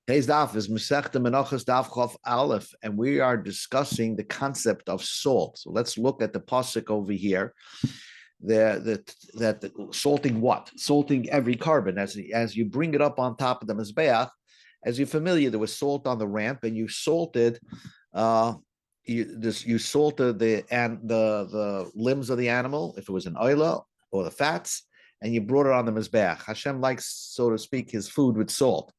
Today's daf is Masechta Menachos Daf Chof Aleph, and we are discussing the concept of salt. So let's look at the pasuk over here. That salting what? Salting every carbon as you bring it up on top of the mizbeach. As you're familiar, there was salt on the ramp, and you salted. You salted the limbs of the animal, if it was an oil or the fats, and you brought it on the mizbeach. Hashem likes, so to speak, his food with salt.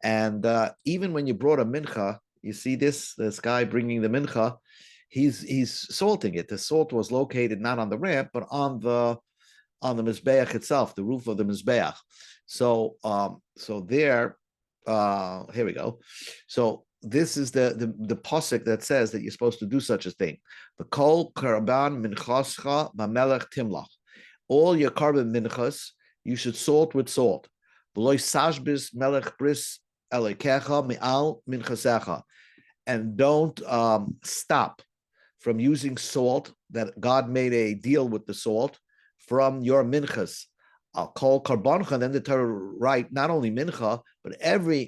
And even when you brought a mincha, you see this guy bringing the mincha, he's salting it. The salt was located not on the ramp, but on the mizbeach itself, the roof of the mizbeach. So here we go. So this is the pasuk that says that you're supposed to do such a thing. The kol karban minchascha b'melech timlach. All your carbon minchas you should salt with salt. V'loy sashbis melech bris elekecha mi'al minchasecha, and don't stop from using salt. That God made a deal with the salt from your minchas. I'll call karboncha. Then the Torah write not only mincha, but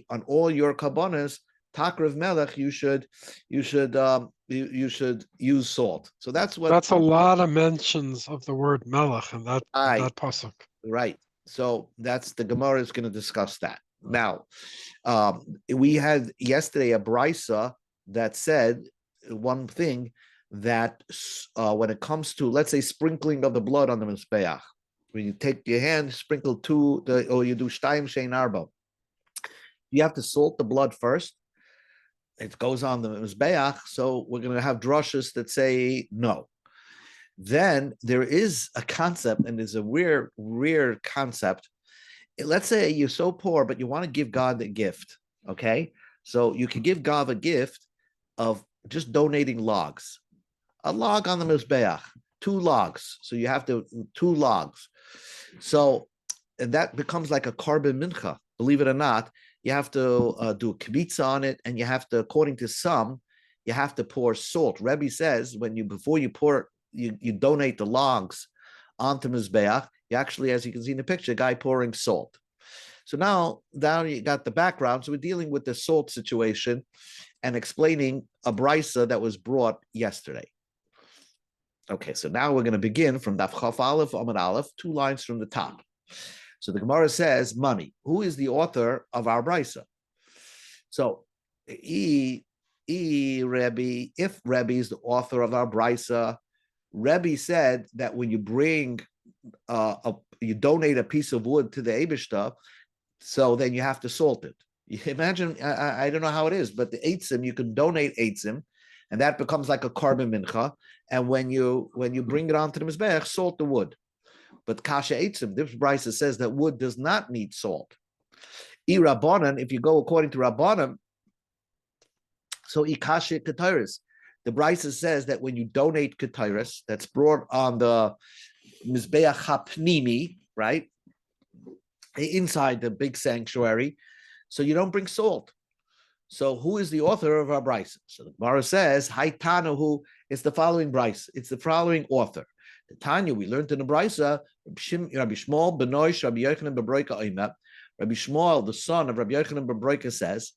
on all your karbonas, takrav melech, you should use salt. So that's a lot of mentions of the word melech in that pasuk. Right. So that's the Gemara is going to discuss that. Now, we had yesterday a brisa that said one thing, that when it comes to, let's say, sprinkling of the blood on the mizbeach, when you take your hand, sprinkle or you do shtayim shein arba, you have to salt the blood first. It goes on the mizbeach, so we're going to have drushes that say no. Then there is a concept, and there's a rare concept. Let's say you're so poor, but you want to give God a gift, okay? So you can give God a gift of just donating logs. A log on the Mizbeach, 2 logs. So you have 2 logs. So and that becomes like a carbon mincha. Believe it or not, you have to do a kibitza on it, and you have to, according to some, you have to pour salt. Rebbe says before you pour, you donate the logs onto Mizbeach, you actually, as you can see in the picture, a guy pouring salt. So now you got the background. So we're dealing with the salt situation and explaining a brisa that was brought yesterday. Okay, so now we're going to begin from Daf Chaf Aleph Amud Aleph, 2 lines from the top. So the Gemara says, money. Who is the author of our brisa? So, if Rebbe is the author of our brisa, Rebbe said that when you bring you donate a piece of wood to the Eibishter, so then you have to salt it. You imagine, I don't know how it is, but the eitzim, you can donate eitzim, and that becomes like a carbon mincha. And when you bring it onto the mizbeach, salt the wood. But kasha eitzim, this brisa says that wood does not need salt. Rabbanan, if you go according to Rabbanan, so ikasha kataris, the brisa says that when you donate kataris, that's brought on the mizbeach hapnimi, right, inside the big sanctuary, so you don't bring salt. So who is the author of our brisa? So the Gemara says, Haitanahu is the following brisa. It's the following author. The Tanya, we learned in the brisa, Rabbi Shmuel benoish Rabbi Yochanan b'broika oimet. Rabbi Shmuel, the son of Rabbi Yochanan b'broika, says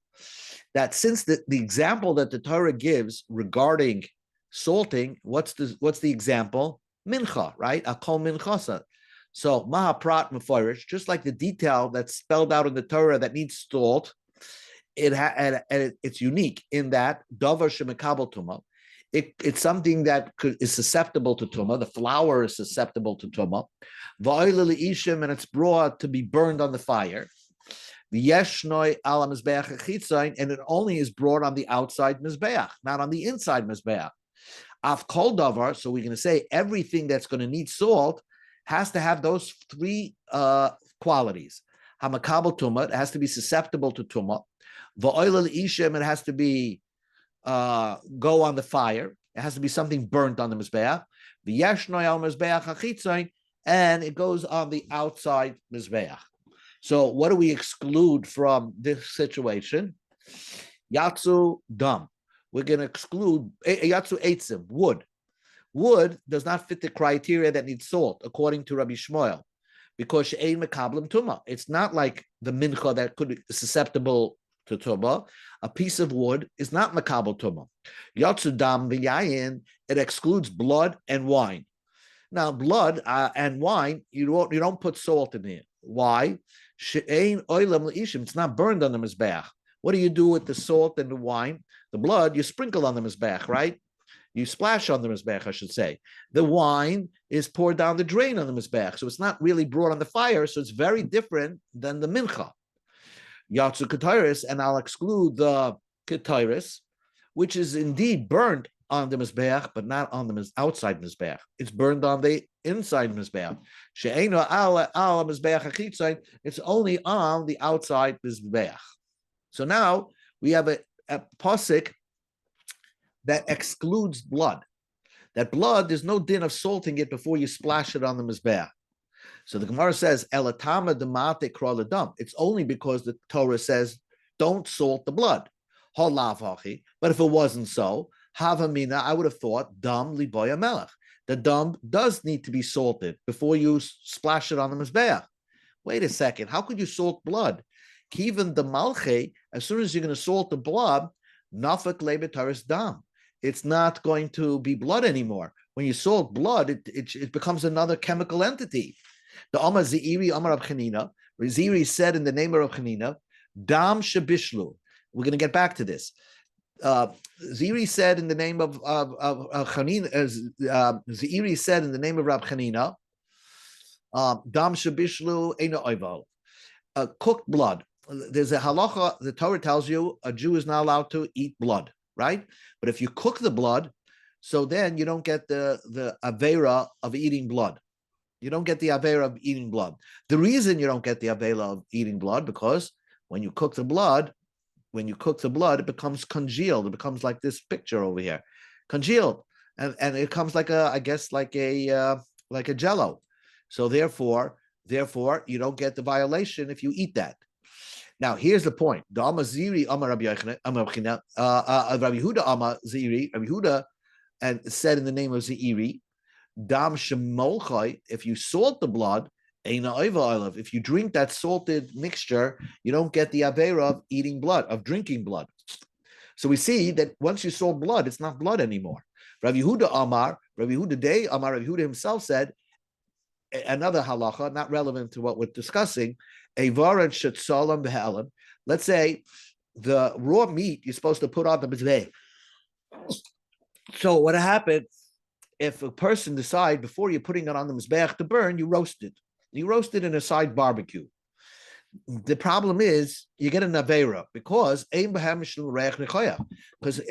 that since the example that the Torah gives regarding salting, what's the example? Mincha, right? Akol minchasa. So mahaprat meforish, just like the detail that's spelled out in the Torah that needs salt, it's unique in that davar shemekabel tuma. It's something that is susceptible to tuma. The flour is susceptible to tuma. Va'oil ishim, and it's brought to be burned on the fire. V'yeshnoi ala mizbeach achitzayin, and it only is brought on the outside mizbeach, not on the inside mizbeach. Af kol davar, so we're going to say everything that's going to need salt has to have those 3 qualities. Hamakabel tuma, it has to be susceptible to tuma. Va'oil ishim, it has to be go on the fire. It has to be something burnt on the mizbeach. V'yeshnoi al mizbeach achitzayin, and it goes on the outside mizbeach. So what do we exclude from this situation? Yatsu dam. We're going to exclude yatsu eitzim, wood. Wood does not fit the criteria that needs salt, according to Rabbi Shmuel, because she'ein mekablim tuma. It's not like the mincha that could be susceptible to tumah. A piece of wood is not makabel tumah. Yatsu dam v'yayin, it excludes blood and wine. Now, blood and wine, you don't put salt in it. Why? It's not burned on the mizbeach. What do you do with the salt and the wine? The blood you sprinkle on the mizbeach, right? You splash on the mizbeach, I should say. The wine is poured down the drain on the mizbeach, so it's not really brought on the fire. So it's very different than the mincha. Yatsu ketiris, and I'll exclude the ketiris, which is indeed burned on the mizbeach, but not on the outside mizbeach. It's burned on the inside mizbeach. She'eino al mizbeach achitzayin. It's only on the outside mizbeach. So now we have a pasuk that excludes blood. That blood, there's no din of salting it before you splash it on the mizbeach. So the Gemara says, "Elatama demate kraladam." It's only because the Torah says, "Don't salt the blood." But if it wasn't so, havamina, I would have thought dam liboya melech. The dam does need to be salted before you splash it on the mizbeach. Wait a second, how could you salt blood? Kivan the malche, as soon as you're going to salt the blood, nafak lebetaris dam. It's not going to be blood anymore. When you salt blood, it becomes another chemical entity. The Amar Zeiri, Amar Rab Chanina, Zeiri said in the name of Rab Chanina, Dam Shabishlu. We're going to get back to this. Zeiri said in the name of Chanina, Zeiri said in the name of Rab Chanina, Dam Shabishlu Eina Oival. Cooked blood. There's a halacha, the Torah tells you a Jew is not allowed to eat blood, right? But if you cook the blood, so then you don't get the avera of eating blood. You don't get the avera of eating blood. The reason you don't get the avera of eating blood, because when you cook the blood, it becomes congealed. It becomes like this picture over here, congealed, and it comes like a jello. So therefore, you don't get the violation if you eat that. Now, here's the point. Rabbi Yehuda Amar Ziri, Rabbi Yehuda, and said in the name of Zeiri, Dam Shemolchai, if you salt the blood, Eina Oiva Olav, if you drink that salted mixture, you don't get the avera of eating blood, of drinking blood. So we see that once you salt blood, it's not blood anymore. Rabbi Yehuda Amar, Rabbi Yehuda himself said, another halacha, not relevant to what we're discussing, Eivar and Shetzalam Be'alam. Let's say the raw meat you're supposed to put on the mizbeh. So what happened if a person decide before you're putting it on the mizbeh to burn, you roast it. You roast it in a side barbecue. The problem is you get an avera because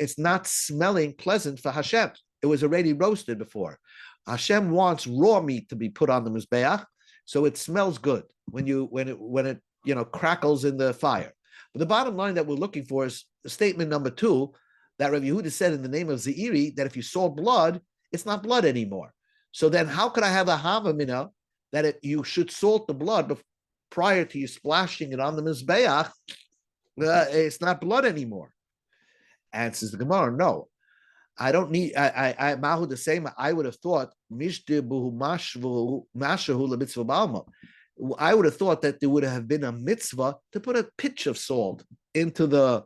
it's not smelling pleasant for Hashem. It was already roasted before. Hashem wants raw meat to be put on the mizbeach, so it smells good when it crackles in the fire. But the bottom line that we're looking for is statement number 2 that Rabbi Yehuda said in the name of Zeiri that if you salt blood, it's not blood anymore. So then, how could I have a havamina that you should salt the blood prior to you splashing it on the mizbeach? It's not blood anymore. Answers the Gemara, no. I don't need. Mahu the same. I would have thought I would have thought that there would have been a mitzvah to put a pinch of salt into the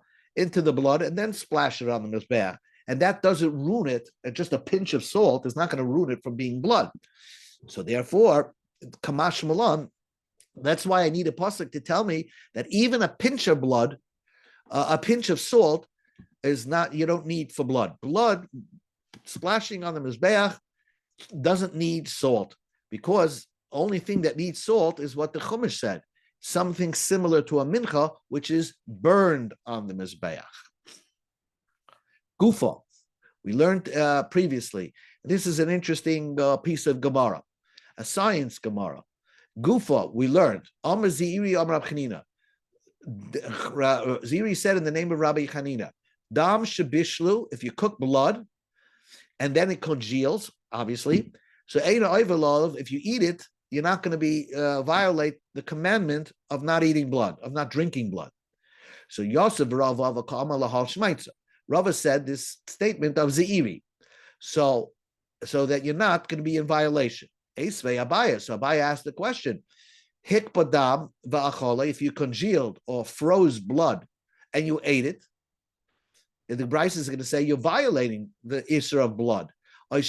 blood and then splash it on the mizbeach, and that doesn't ruin it. Just a pinch of salt is not going to ruin it from being blood. So therefore, kamash malan. That's why I need a pasuk to tell me that even a pinch of blood, a pinch of salt, is not, you don't need for blood. Blood splashing on the mizbeach doesn't need salt, because only thing that needs salt is what the Chumash said, something similar to a mincha, which is burned on the mizbeach. Gufa, we learned previously. This is an interesting piece of Gemara, a science Gemara. Gufa, we learned. Amar Zeiri, Amar Rab Chanina. Zeiri said in the name of Rabbi Chanina, Dam Shabishlu, if you cook blood, and then it congeals, obviously. So Eina Oivalov, if you eat it, you're not going to be violate the commandment of not eating blood, of not drinking blood. So Yosef Rava Lahal Shmaitza. Rava said this statement of Zeiri, so that you're not going to be in violation. Esvei Abaya. So Abaya asked the question: Hikpadam va'achole. If you congealed or froze blood and you ate it, the Bryce is going to say you're violating the Isser of blood. Let's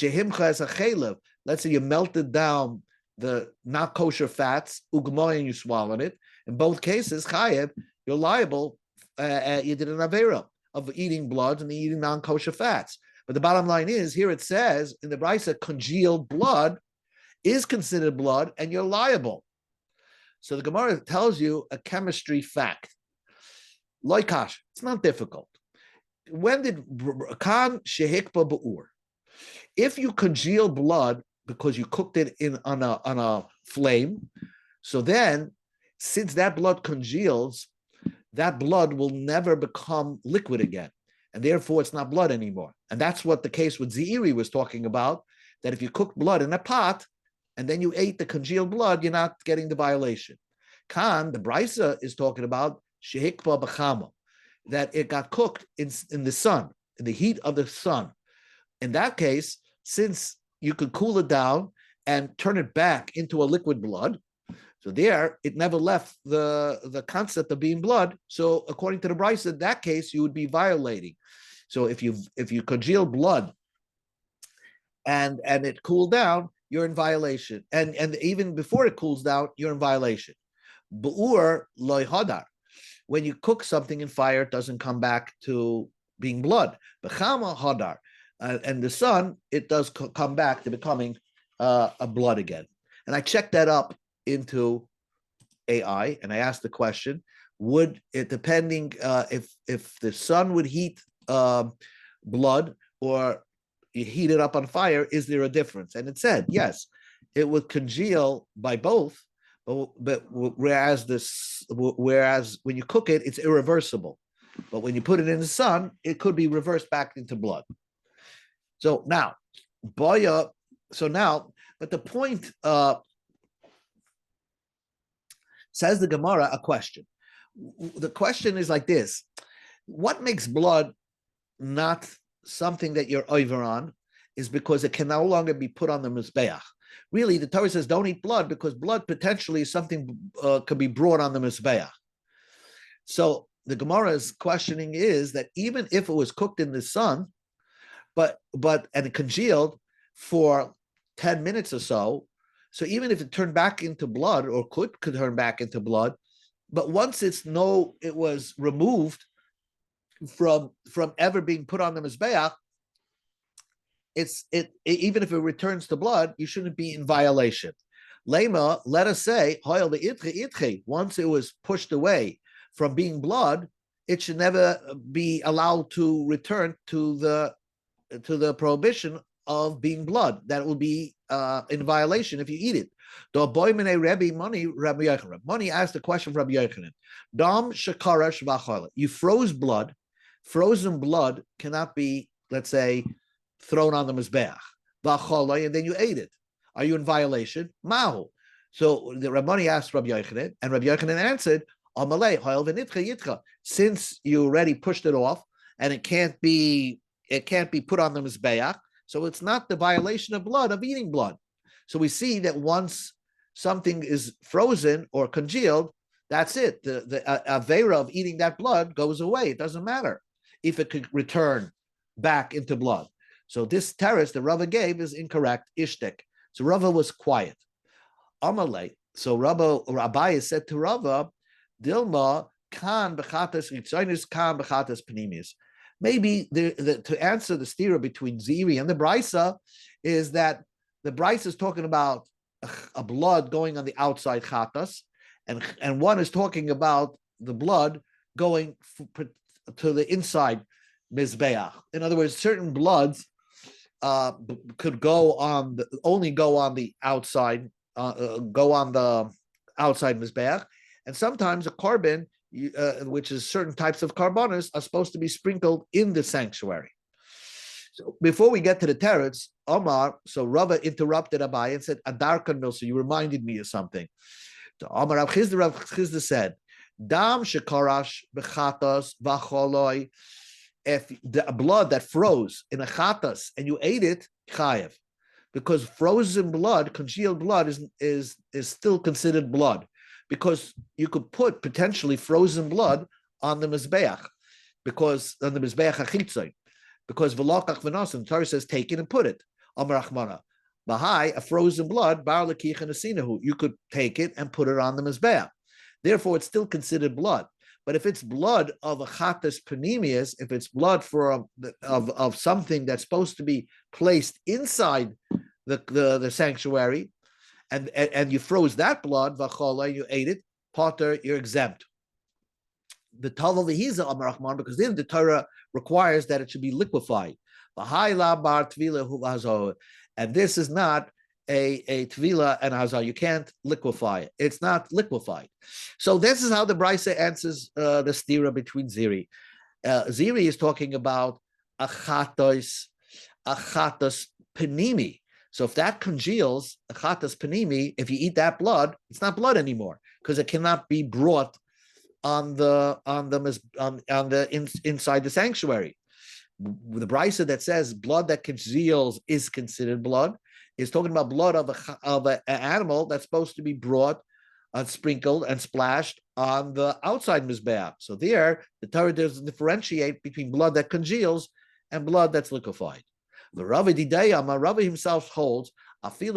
say you melted down the not kosher fats, ugmoy, and you swallowed it. In both cases, chayev, you're liable. You did an avera of eating blood and eating non-kosher fats. But the bottom line is, here it says in the Brisa, congealed blood is considered blood, and you're liable. So the Gemara tells you a chemistry fact. Loikash, it's not difficult. When did kan shehikba ba'ur? If you congeal blood because you cooked it on a flame, so then since that blood congeals, that blood will never become liquid again, and therefore it's not blood anymore. And that's what the case with Zeiri was talking about, that if you cook blood in a pot and then you ate the congealed blood, you're not getting the violation. Kan, the Brisa is talking about shehikba b'chama, that it got cooked in the sun, in the heat of the sun. In that case, since you could cool it down and turn it back into a liquid blood, so there it never left the concept of being blood. So according to the Brisa, in that case, you would be violating. So if you congeal blood and it cooled down, you're in violation. And even before it cools down, you're in violation. Bu'ur loy hadar. When you cook something in fire, it doesn't come back to being blood. B'chama hadar. And the sun, it does come back to becoming a blood again. And I checked that up into AI, and I asked the question: would it, depending if the sun would heat blood or you heat it up on fire, is there a difference? And it said yes, it would congeal by both. But whereas when you cook it, it's irreversible. But when you put it in the sun, it could be reversed back into blood. So now, but the point, says the Gemara, a question. The question is like this: what makes blood not something that you're over on is because it can no longer be put on the Mizbeach. Really, the Torah says don't eat blood because blood potentially is something could be brought on the Mizbeach. So the Gemara's questioning is that even if it was cooked in the sun, but and it congealed for 10 minutes or so, so even if it turned back into blood or could turn back into blood, but once it was removed from ever being put on the Mizbeach, even if it returns to blood, you shouldn't be in violation. Lema, let us say, once it was pushed away from being blood, it should never be allowed to return to the prohibition of being blood. That will be in violation if you eat it. Money asked the question from Rabbi Yochanan. Dam shekarash v'achala. You froze blood. Frozen blood cannot be, let's say, thrown on the mizbeach. V'achala, and then you ate it. Are you in violation? Mahu. So the Rabbani asked Rabbi Yochanan, and Rabbi Yochanan answered, Amalei, ha'el v'nitcha yitcha. Since you already pushed it off, and it can't be put on the mizbeach, so it's not the violation of blood of eating blood. So we see that once something is frozen or congealed, that's it. The avera of eating that blood goes away. It doesn't matter if it could return back into blood. So this teretz the Rava gave is incorrect. Ishtek. So Rava was quiet. Amalei. So Rabbi said to Rava, Dilma kan bechatas ritzonis kan bechatas pnimius. Maybe to answer the stira between Ziri and the Brisa is that the Brisa is talking about a blood going on the outside chatas, and one is talking about the blood going to the inside mizbeach. In other words, certain bloods could only go on the outside, mizbeach, and sometimes a carbon, which is certain types of carbonas, are supposed to be sprinkled in the sanctuary. So before we get to the teretz, Omar, so Rava interrupted Abai and said, Adarkan Milsa, you reminded me of something. So Omar Rav Chizda said, Dam shekarash bechatas v'choloi. If the blood that froze in a chatas and you ate it, chayev, because frozen blood, congealed blood, is still considered blood, because you could put potentially frozen blood on the mizbeach. because on the Mizbeach HaChitzon, because V'lokach V'nasim, the Torah says take it and put it. Amar Achmana. Bahai, a frozen blood, Bar L'kich and Asinahu, you could take it and put it on the Mizbeach. Therefore, it's still considered blood. But if it's blood of a chatas panemius, if it's blood of something that's supposed to be placed inside the sanctuary, and you froze that blood, v'chola, you ate it, potter, you're exempt. The tavel v'hiza amar Rahman, because then the Torah requires that it should be liquefied. And this is not a tvila and hazah. You can't liquefy it. It's not liquefied. So this is how the Brisa answers the stira between Ziri. Ziri is talking about achatos panimi. So if that congeals, achatos panimi, if you eat that blood, it's not blood anymore because it cannot be brought on the inside the sanctuary. The Brisa that says blood that congeals is considered blood is talking about blood of an animal that's supposed to be brought, sprinkled and splashed on the outside mizbeach. So there, the Torah doesn't differentiate between blood that congeals and blood that's liquefied. The Rava Didayama, Rava himself holds, even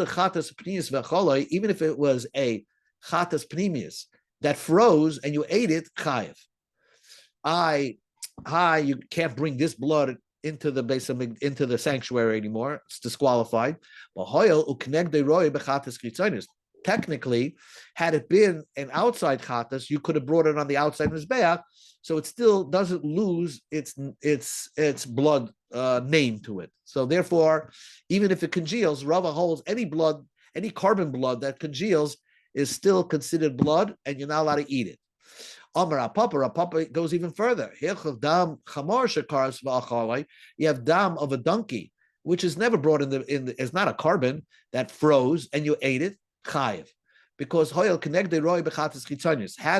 if it was a chatas pnimius that froze and you ate it, chayiv. You can't bring this blood into the sanctuary anymore. It's disqualified. Technically, had it been an outside chatas, you could have brought it on the outside mizbeach, so it still doesn't lose its blood name to it. So therefore, even if it congeals, Rava holds any carbon blood that congeals is still considered blood, and you're not allowed to eat it. Amar Papa goes even further. You have dam of a donkey, which is never brought in is not a carbon that froze and you ate it, chayiv. Because had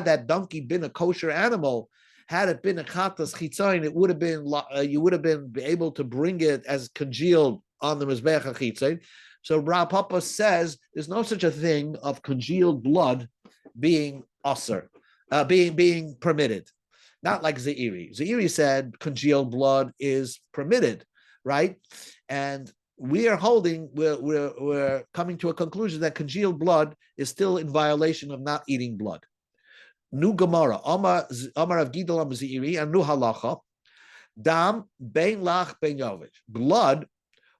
that donkey been a kosher animal, had it been a chatas chitzayin, it would have been you would have been able to bring it as congealed on the mizbeach chitzayin. So Rav Papa says there's no such a thing of congealed blood being usher. Being permitted, not like Zeiri. Zeiri said congealed blood is permitted, right? And we are holding, we're coming to a conclusion that congealed blood is still in violation of not eating blood. Nu Gemara, Amar of Gidol Am Zeiri, and Nu Halacha, Dam Bein Lach Bein Yovich. Blood,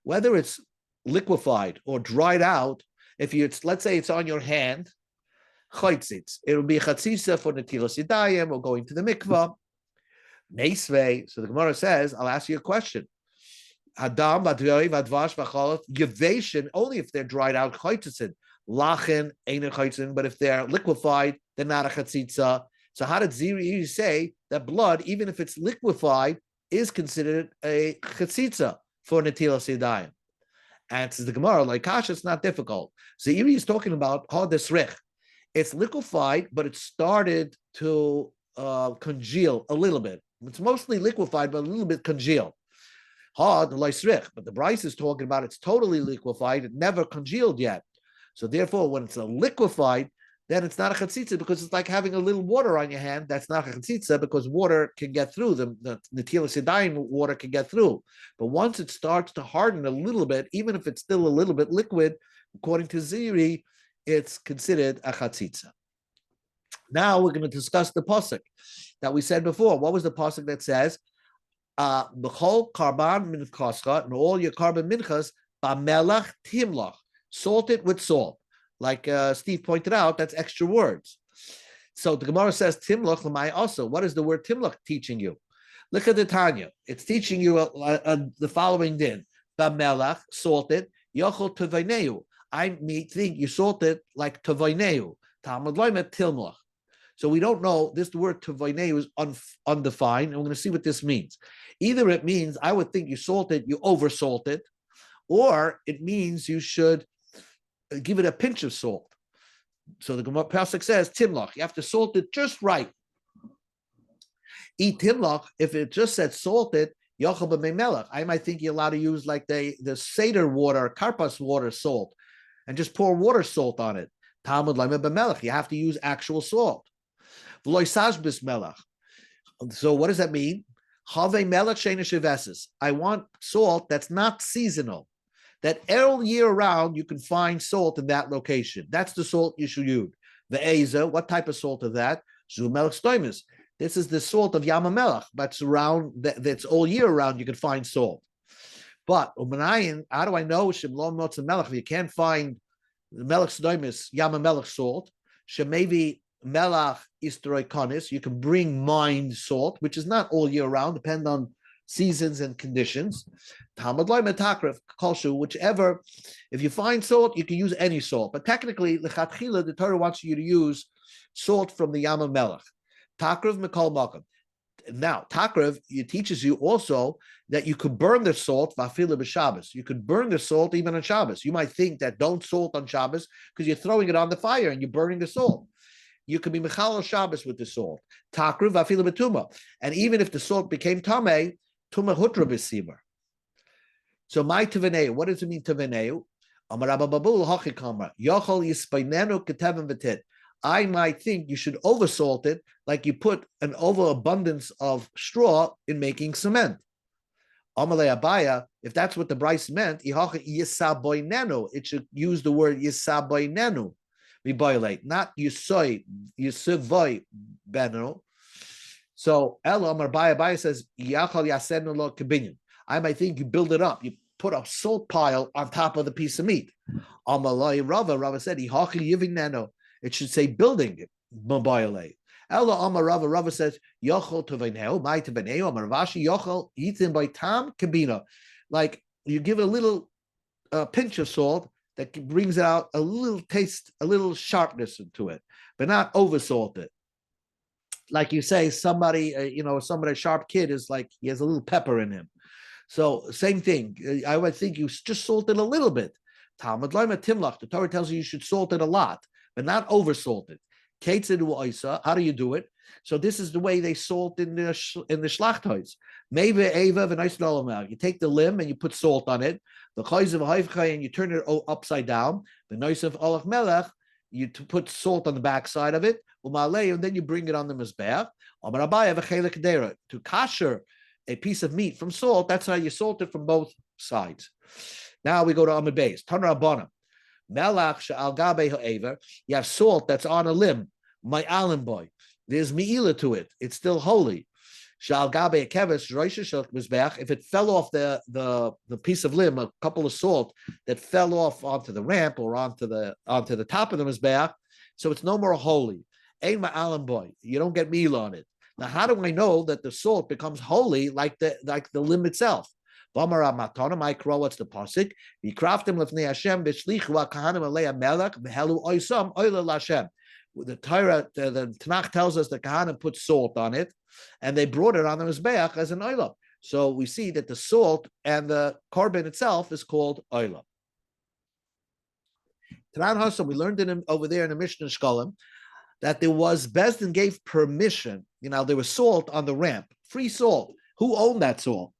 whether it's liquefied or dried out, let's say it's on your hand. It will be a chatzitza for netilas yadayim or going to the mikvah. Meisvei. So the Gemara says, I'll ask you a question. Hadam vadvei vadvash v'cholot yevation only if they're dried out chaytzin. Lachen ain't a chaytzin, but if they're liquefied, they're not a chatzitza. So how did Ziri say that blood, even if it's liquefied, is considered a chatzitza for netilas yadayim? Answers the Gemara, like Kasha, it's not difficult. Ziri is talking about hodesrich. It's liquefied, but it started to congeal a little bit. It's mostly liquefied, but a little bit congealed. Hard, but the Bryce is talking about it's totally liquefied. It never congealed yet. So therefore, when it's a liquefied, then it's not a chatzitza because it's like having a little water on your hand. That's not a chatzitza because water can get through. The netilas yadayim water can get through. But once it starts to harden a little bit, even if it's still a little bit liquid, according to Ziri, it's considered a chatzitza. Now we're going to discuss the pasuk that we said before. What was the pasuk that says, "B'chol karban minchascha," and all your carbon minchas, b'melach timlach, salt it with salt. Like Steve pointed out, that's extra words. So the Gemara says, "Timlach l'may also." What is the word timlach teaching you? Look at the Tanya. It's teaching you the following din: b'melach, salt it, yochel tevayneu. I think you salt it like tavayneu. Talmud Bavli Tilmach. So we don't know. The word tavayneu is undefined, and we're going to see what this means. Either it means, I would think you salt it, you over salt it, or it means you should give it a pinch of salt. So the Gemara pasuk says timlach. You have to salt it just right. Eat timlach. If it just said salt it, I might think you're allowed to use like the Seder water, karpas water salt, and just pour water salt on it. Talmud b'melech. You have to use actual salt. So what does that mean? I want salt that's not seasonal, that all year round you can find salt in that location. That's the salt you should use. The Eza, what type of salt is that? This is the salt of Yam Melech. That's around. That's all year round. You can find salt. But how do I know Shemlom Motza Melech? If you can't find the Melech Stoimis, Yam Melech salt, Shemevi Melech Istroy Konis, you can bring mined salt, which is not all year round, depend on seasons and conditions. Talmud Loy Metakrif Kolshu, whichever. If you find salt, you can use any salt. But technically, Lechatchila, the Torah wants you to use salt from the Yam Melech. Takriv Mikol Makam. Now, Takriv, it teaches you also that you could burn the salt v'afila b'Shabbos. You could burn the salt even on Shabbos. You might think that don't salt on Shabbos because you're throwing it on the fire and you're burning the salt. You could be mechal Shabbos with the salt. Takriv v'afila b'tuma. And even if the salt became tamei, tuma hutra b'simer. So my teveneu, what does it mean teveneu? Amar Rabba Babul hachikamar yochol yispainenu ketevim v'tit. I might think you should oversalt it like you put an overabundance of straw in making cement. Amalei Abaya, if that's what the Bryce meant, it should use the word yisaboinenu, not yisavoy benu. So Elo Amar Abaya says, Yachal yasenu lo kibinyan. I might think you build it up, you put a salt pile on top of the piece of meat. Amalei Rava said, it should say building it. Ella Amar Rava says, Yochel Teveneu, my Teveneu, Amar Vashi, Yochel, eaten by Tam Kabina. Like you give a little pinch of salt that brings out a little taste, a little sharpness into it, but not oversalt it. Like you say, somebody, a sharp kid is like, he has a little pepper in him. So same thing. I would think you just salt it a little bit. Talmud Loima Timlach, the Torah tells you you should salt it a lot, but not oversalted. How do you do it? So this is the way they salt in the shlachtois. You take the limb and you put salt on it. The and you turn it upside down. The noise of olach melech, you put salt on the back side of it. And then you bring it on the mizbeach. To kasher a piece of meat from salt, that's how you salt it from both sides. Now we go to Amud Beis. Tanra Abana. Melach she'al gabe ha'ever. You have salt that's on a limb. My alim boy. There's me'ila to it. It's still holy. She'al gabe keves roisha shel mizbeach. If it fell off the piece of limb, a couple of salt that fell off onto the ramp or onto the top of the mizbeach, so it's no more holy. Ein my alim boy. You don't get me'ila on it. Now, how do I know that the salt becomes holy like the limb itself? What's the pasuk? The Torah, the Tanakh tells us the Kahanim put salt on it, and they brought it on the mizbeach as an oila. So we see that the salt and the korban itself is called oila. Tanan Hassam, we learned over there in the Mishnah Shkolim that there was Bezdin gave permission. There was salt on the ramp, free salt. Who owned that salt?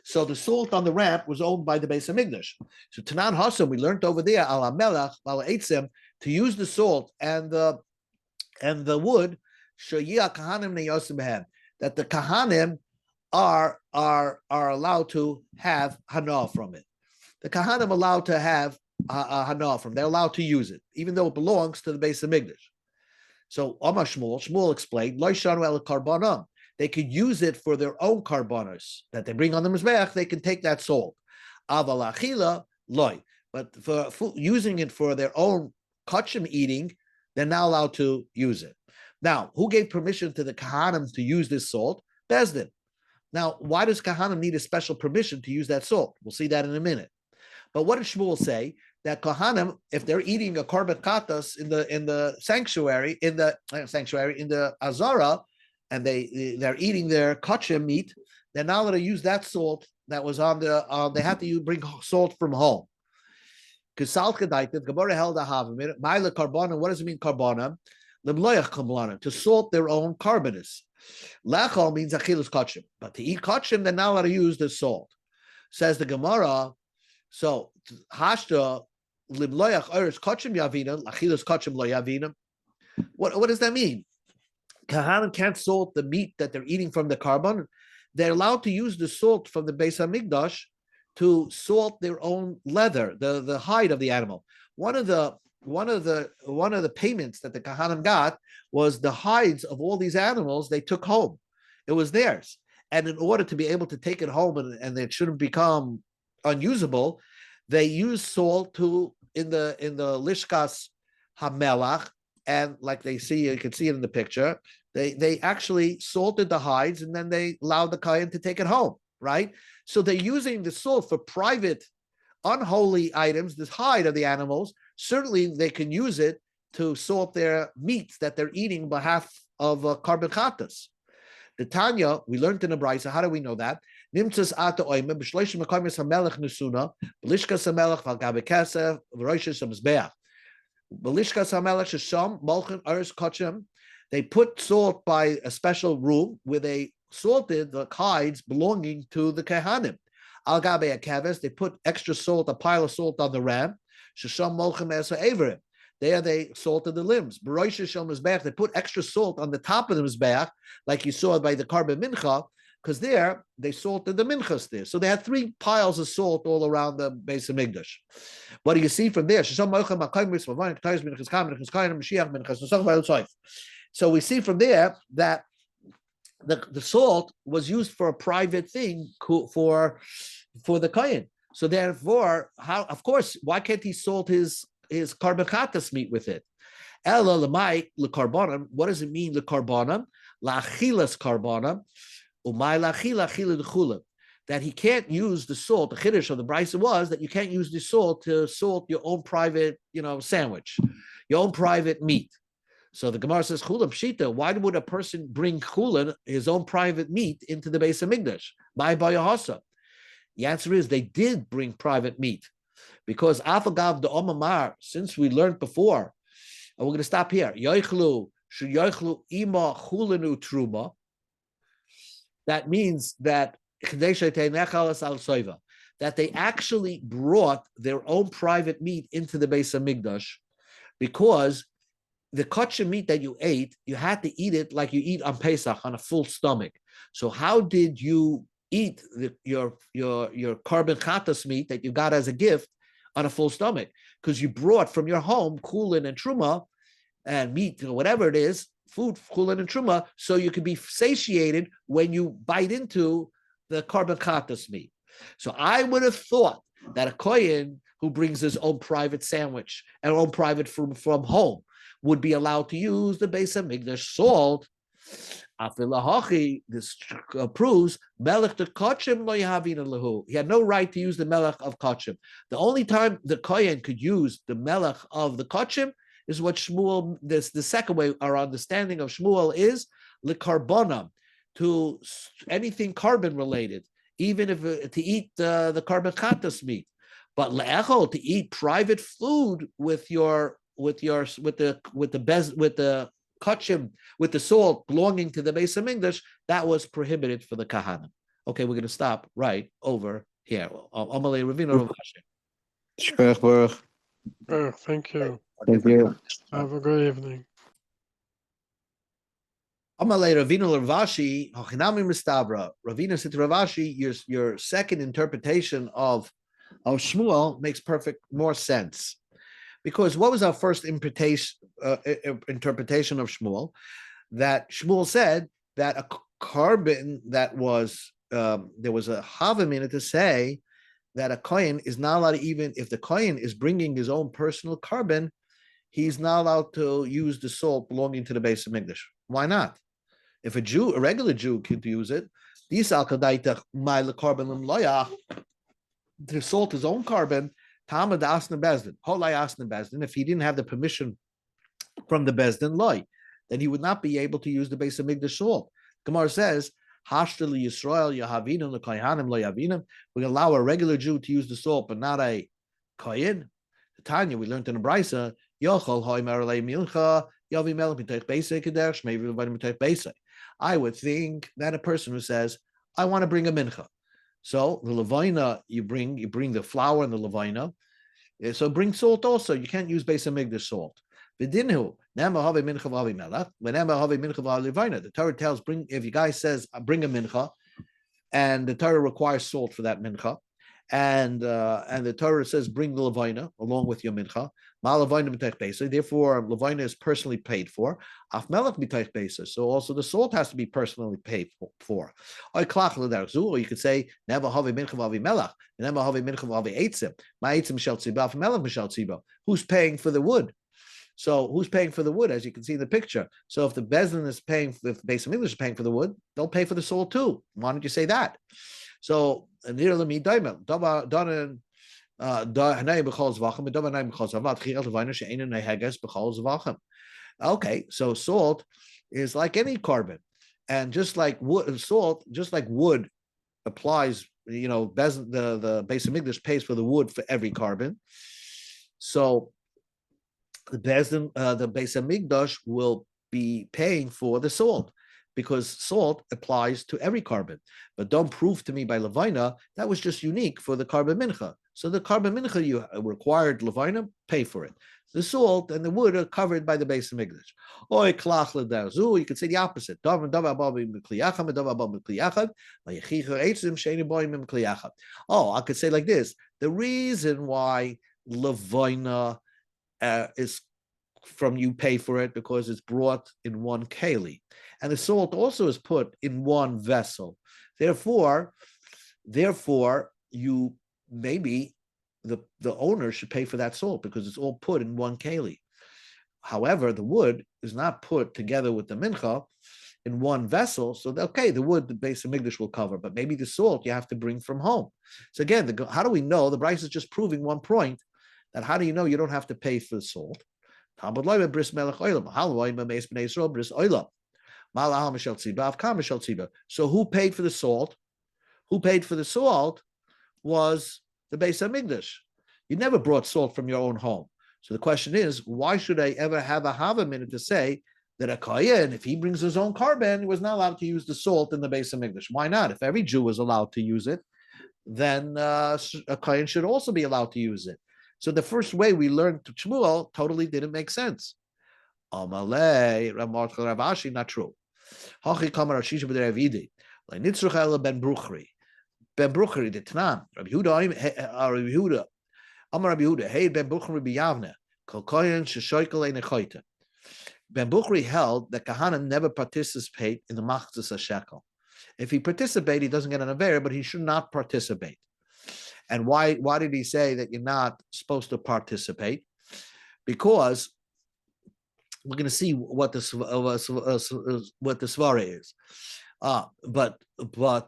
So the salt on the ramp was owned by the Beis HaMikdash. So Tanan Hassam, we learned over there, ala melach, ala eitzim, to use the salt and the wood, that the Kahanim are allowed to have hana from it. The Kahanim allowed to have hana from it. They're allowed to use it, even though it belongs to the Beis HaMikdash. So Amar Shmuel explained, Lo shanu el karbanam. They could use it for their own karbanos that they bring on the mizbeach. They can take that salt. Aval achila loy, but for using it for their own kachim eating, they're not allowed to use it. Now, who gave permission to the kahanim to use this salt? Bezdin. Now, why does kahanim need a special permission to use that salt? We'll see that in a minute. But what did Shmuel say? That kahanim, if they're eating a korban katas in the sanctuary, in the azara, and they're eating their kachim meat, they're not allowed to use that salt that was on the. They have to bring salt from home. Because Salkadaitiv, Gemara held a havamir, Maila Karbana, what does it mean Karbana? Lemloyach Kamlana, to salt their own carbonates. Lachal means Achilus Kachim. But to eat Kachim, they're not allowed to use the salt. Says the Gemara, so Hashta Limloyach Eres Kachim Yavina, Achilus Kachim Lo Yavina. What does that mean? Kahanim can't salt the meat that they're eating from the carbon. they're allowed to use the salt from the Beis Hamikdash to salt their own leather, the hide of the animal. One of the payments that the Kahanim got was the hides of all these animals they took home. It was theirs. And in order to be able to take it home and it shouldn't become unusable, they used salt in the Lishkas Hamelach, and like you can see it in the picture, they actually salted the hides and then they allowed the kohen to take it home, right? So they're using the salt for private, unholy items, this hide of the animals. Certainly they can use it to salt their meats that they're eating on behalf of carbon chatas. The Tanya, we learned in the Brisa, how do we know that? Nimtzas ata oime, b'shloishim mekamis hamelech nesuna, b'lishkas hamelech v'al kesef, v'roishes hamizbeach. B'lishkas hamelech shesham, molchen, aris, kachem. They put salt by a special room where they salted the hides belonging to the Kehanim. Al gabe keves, they put extra salt, a pile of salt on the ram. Shesham molchem esa averim. There they salted the limbs. They put extra salt on the top of the mizbeach, like you saw by the carbon mincha, because there they salted the minchas there. So they had 3 piles of salt all around the Beis Hamikdash. What do you see from there? So we see from there that the salt was used for a private thing for the kohen. So therefore, of course, why can't he salt his carbon chatas meat with it? Ela lemai lekarbonim. What does it mean lekarbonim? La'achilas karbonim, umay la'achila achila dechulim. That he can't use the salt. The chiddush of the brisa was that you can't use the salt to salt your own private, sandwich, your own private meat. So the Gemara says, chulam pshita. Why would a person bring chulin, his own private meat, into the Beis Hamikdash? By bayahasa. The answer is they did bring private meat. Because afagav the omamar, since we learned before, and we're going to stop here. Yoichlu ima chulinu truma. That means that they actually brought their own private meat into the Beis Hamikdash, because the kosher meat that you ate, you had to eat it like you eat on Pesach on a full stomach. So how did you eat your carbon chatas meat that you got as a gift on a full stomach? Because you brought from your home kulin and truma and meat, whatever it is, food, kulin and truma, so you could be satiated when you bite into the carbon chatas meat. So I would have thought that a kohen who brings his own private sandwich and own private food from home would be allowed to use the Beis Hamikdash salt. This proves melech the kachim lo yahavin lahu. He had no right to use the melech of kachim. The only time the kohen could use the melech of the kachim is what Shmuel. This the second way our understanding of Shmuel is lekarbonam, to anything carbon related, even if to eat the carbon chatas meat. But le'echol, to eat private food with the kachim, with the salt belonging to the Beis Hamikdash, that was prohibited for the kahanim. Okay, we're going to stop right over here. Amalei Ravina Ravashi. Thank you. Thank you. Have a good evening. Amalei Ravina Ravashi. Hochinami Mistabra. Ravina said to Ravashi, your second interpretation of Shmuel makes more sense. Because what was our first interpretation of Shmuel? That Shmuel said that a carbon that was, there was a havim in it to say that a kohen is not allowed to, even if the kohen is bringing his own personal carbon, he's not allowed to use the salt belonging to the Beis Hamikdash. Why not? If a regular Jew could use it, to salt his own carbon, Talmud Asna Bezdin, Holai Asna Bezdin, if he didn't have the permission from the Bezdin Loi, then he would not be able to use the Beis Hamikdash salt. Gemara says, Hashtel Yisrael Yahavinim LeKohanim Lo Yavinim. We allow a regular Jew to use the salt, but not a kohen. The Tanya, we learned in the Brisa, Yochol Hoimer Lei Milcha Yavimel B'Teich Beisei Kedersh Maybe B'Teich Beisei. I would think that a person who says, I want to bring a mincha. So the levina, you bring the flour and the levina. So bring salt also. You can't use Beis Hamikdash salt. The Torah tells, if your guy says, bring a mincha, and the Torah requires salt for that mincha. And the Torah says bring the levina along with your mincha. Ma levina b'teich besa. Therefore, levina is personally paid for. Af melech b'teich besa. So also the salt has to be personally paid for. Or you could say never have mincha v'avi melech, never have mincha v'avi eitzim. Ma eitzim shel tziba, af melech shel tziba. Who's paying for the wood? So who's paying for the wood, as you can see in the picture? So if the Bezdin is paying, if the Beis Hamikdash is paying for the wood, they'll pay for the salt too. Why don't you say that? So near lemi daimel danan hanay b'chol zvachim davanay b'chol zavat chiyal levayna she'ein neheges b'chol zvachim. Okay, so salt is like any carbon, and just like wood, applies. You know, the Beis Hamikdash pays for the wood for every carbon. So the Beis Hamikdash will be paying for the salt, because salt applies to every carbon. But don't prove to me by Levina that was just unique for the carbon mincha. So the carbon mincha, you required Levina, pay for it. The salt and the wood are covered by the Beis Hamikdash. Or you could say the opposite. Oh, I could say like this: the reason why Levina is from you pay for it because it's brought in one keli, and the salt also is put in one vessel. Therefore, you maybe the owner should pay for that salt because it's all put in one keli. However, the wood is not put together with the mincha in one vessel. So okay, the wood, the Beis Hamikdash will cover, but maybe the salt you have to bring from home. So again, how do we know? The Bryce is just proving one point, that how do you know you don't have to pay for the salt? So who paid for the salt? Who paid for the salt was the Beis Hamikdash. You never brought salt from your own home. So the question is, why should I ever have a Hava minute to say that a Kohen, if he brings his own carbon, he was not allowed to use the salt in the Beis Hamikdash? Why not? If every Jew was allowed to use it, then a Kohen should also be allowed to use it. So the first way we learned to Shmuel totally didn't make sense. Amalei, Rav Ashi, not true. Hachi kamar Ashisha b'derevidi, le'nitzruch ela ben Bruchri. Ben Bruchri, the Tanan, Rabbi Yehuda, Amar Rabbi Yehuda, hey Ben Bruchri b'Yavne, kol kohen sheshoikel ein echoyte. Ben Bruchri held that Kahanim never participate in the machzas hashekel. If he participates, he doesn't get an aver, but he should not participate. And why did he say that you're not supposed to participate? Because we're going to see what the svara is, but we're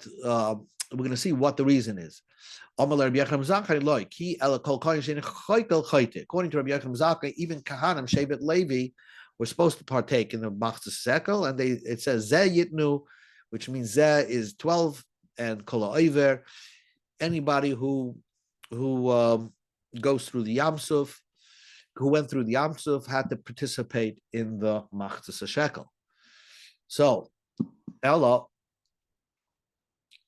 going to see what the reason is. According to Rabbi Yechim Zakkai, even Kahanim, Shevet Levi, were supposed to partake in the machzas sekel, and it says Zeh Yitnu, which means Zeh is 12, and Kol Ha'over, anybody who goes through the Yam Suf, who went through the Yam Suf, had to participate in the machzas shekel. So, Ella,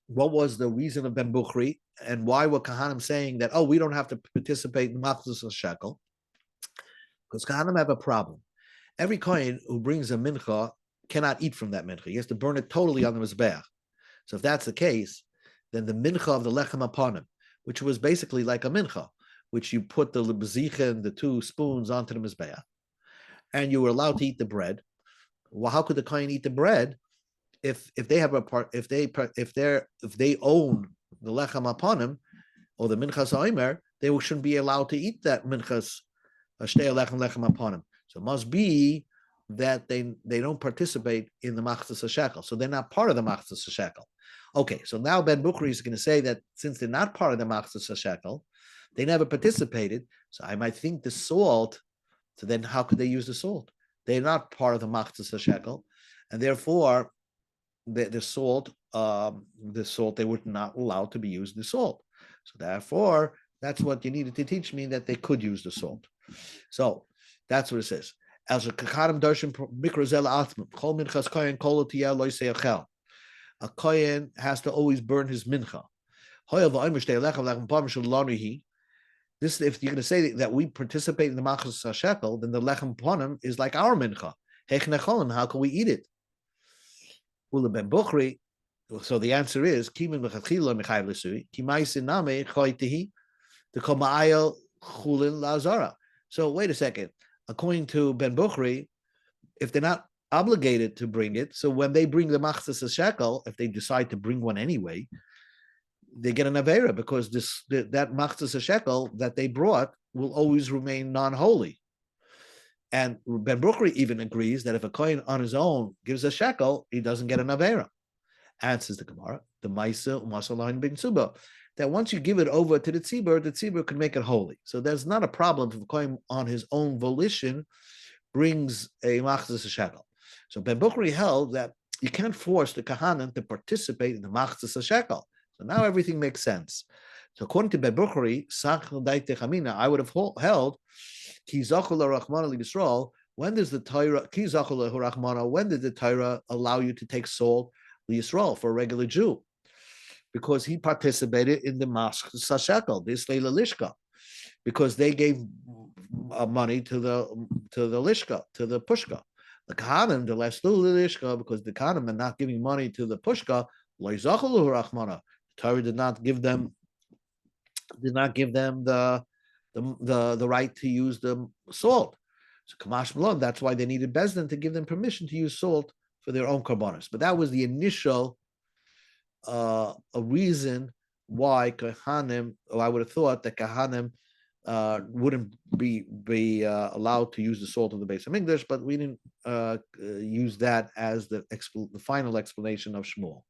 what was the reason of Ben Bukhri, and why were Kahanim saying that, we don't have to participate in machzas shekel? Because Kahanim have a problem. Every Kohen who brings a mincha cannot eat from that mincha. He has to burn it totally on the mizbeach. So if that's the case, then the mincha of the lechem upon him, which was basically like a mincha, which you put the lebezicha, the 2 spoons onto the mizbeach, and you were allowed to eat the bread. Well, how could the kohen eat the bread if they have a part, if they own the lechem upon him or the minchas ha'omer, they shouldn't be allowed to eat that minchas shtei lechem upon him. So it must be that they don't participate in the machzas shekel, so they're not part of the machzas shekel. Okay, so now Ben Bukhari is going to say that since they're not part of the machzas shekel, they never participated. So I might think the salt. So then, how could they use the salt? They're not part of the machzas shekel, and therefore, the salt they were not allowed to be used the salt. So therefore, that's what you needed to teach me, that they could use the salt. So that's what it says. As a kachanim darshan mikrozel atmim kol minchas kohen kol otiyah lo yisayachel. A kohen has to always burn his mincha. This, if you're going to say that we participate in the machzas shekel, then the lechem ponim is like our mincha. How can we eat it? Ben Bukhri, So the answer is kimin lechatchila mechayev l'sui kimaisin name choytihi the komayel chulin lazara. So wait a second. According to Ben Bukhari, if they're not obligated to bring it, so when they bring the machzas shekel, if they decide to bring one anyway, they get an avera because that machzas shekel that they brought will always remain non-holy. And Ben Bukhari even agrees that if a kohen on his own gives a shekel, he doesn't get an avera. Answers the Gemara, the Maisa Umasalain bin Tzuba, that once you give it over to the tzibur can make it holy. So there's not a problem if a kohen on his own volition brings a machzas shekel. So Ben Bukhari held that you can't force the kahanan to participate in the machzas shekel. So now everything makes sense. So according to Ben Bukhari, I would have held when does the Torah when did the Torah allow you to take salt Yisrael for a regular Jew? Because he participated in the machzas shekel, this leila lishka, because they gave money to the lishka, to the pushka. The kahanim, the less lishka, because the kahanim are not giving money to the pushka. The Torah did not give them the right to use the salt. So Kamash Malon, that's why they needed Bezdin to give them permission to use salt for their own karbanos. But that was the initial a reason why Kahanim, or I would have thought that Kahanim wouldn't be allowed to use the salt of the base of English, but we didn't use that as the final explanation of Shmuel.